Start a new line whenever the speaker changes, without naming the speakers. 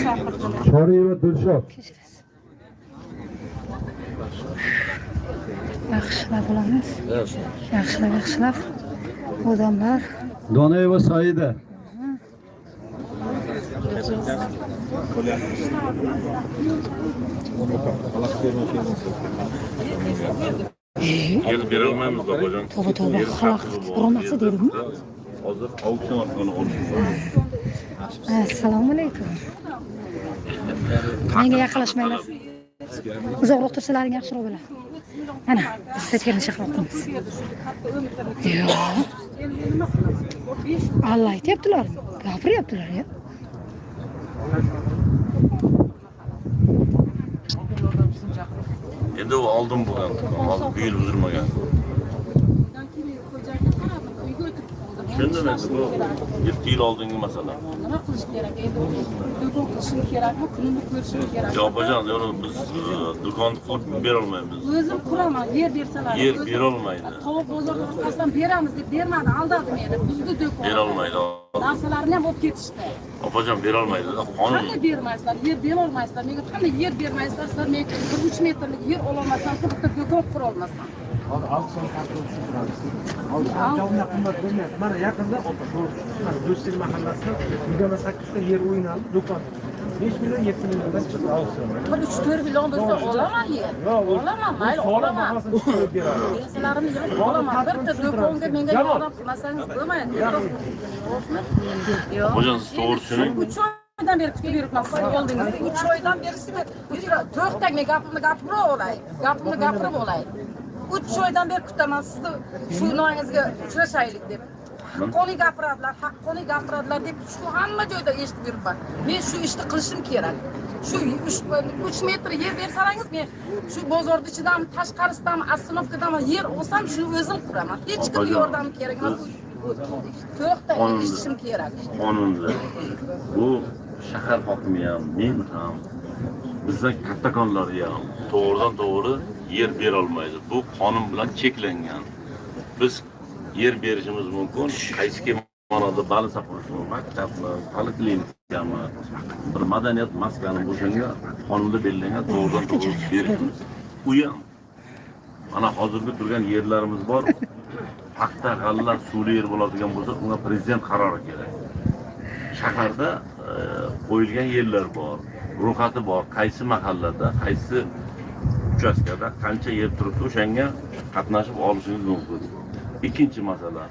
Shoriyeva Dilshod.
Yaxshilab bo'lamiz. Yaxshilab. Odamlar.
Donayeva Saida.
Gelip verilmemiz bak hocam.
To'g'ri, xalaqit burmasi dedikmi?
Hozir auksion orqali olishimiz.
Assalomu alaykum. Menga yaqinlashmanglar. Uzoqroq tursalaring yaxshiroq bo'ladi. Mana, biz setkani chaqiramiz. Yo'q. Allah aytyaptilar. Gapiryaptilar ya.
Endi u oldin bo'lgan, hozir bu yil uzilmagan. Tushundim endi bu 7 yil oldingi masala.
Nima qilish kerak? Endi do'kon qilishim kerakmi? Kunini ko'rishim kerakmi?
Yo'q, bajon, biz do'konni qurib bera olmaymiz.
O'zim quraman, yer bersalar.
Yer bera olmaydi.
Tovuq bozorda qilsam beramiz deb bermadi, aldadi meni. Buzdi do'kon.
Bera olmaydi.
Narsalarni ham olib ketishdi.
Opajon bera olmaydi. Qonun.
Qanday bermaysizlar? Yer bera olmaysizlar. Menga qanday yer bermaysizlar? Sizlar men 3 metrlik yer ola olmasam, bitta do'kon qura olmasam.
Auksion tartibini tushiramiz. Javoblar qimmat bo'lmayapti. Mana yaqinda Do'stlik mahallasida 28 ta yer o'ynaldi, do'kon. 5 million 7 milliondan chiqdi auksion.
3-4 million bo'lsa olaman yer. Olaman, mayli olaman. Pensiyalarimni yig'ib olaman. Bitta do'konga menga yordam qilmasangiz bo'lmaydi. Yo'q.
Hocam siz to'g'ri tushuning.
3 oydan beri kutib yuribman siz oldingizda. 3 oydan beri siz to'xtang, men gapimni gapirib olay. 3 oydan beri kutaman sizni shu nomingizga uchrashaylik deb. Haqqoniy gapiradilar deb shu hamma joyda eshitib yuribman. Men shu ishni qilishim kerak. Shu 3 metr yer bersangiz men shu bozorning ichidan, tashqarisidan, ostanovkadan yer olsam shuni o'zim quraman. Hech kim yordam kerak emas. To'xta, eshitishim kerak.
Qonunda bu shahar hokimi ham, men ham, bizning kattakonlar ham to'g'ridan to'g'ri yer bera olmaydi. Bu qonun bilan cheklangan. Biz yer berishimiz mumkin. Qaysi kemonada bali saqlashmi, maktabmi, poliklinikami, bir madaniyat maskani o'shanga qonunda belgilangan to'g'ridan to'g'ri berishimiz. U ham mana hozirgi turgan yerlarimiz bor. Paxta, g'alla, suvli yer bo'ladigan bo'lsa, unga prezident qarori kerak. Shaharda qo'yilgan yerlar bor, ro'yxati bor, qaysi mahallada, qaysi uchastkada qancha yer turibdi, o'shanga qatnashib olishingiz mumkin. Ikkinchi masala,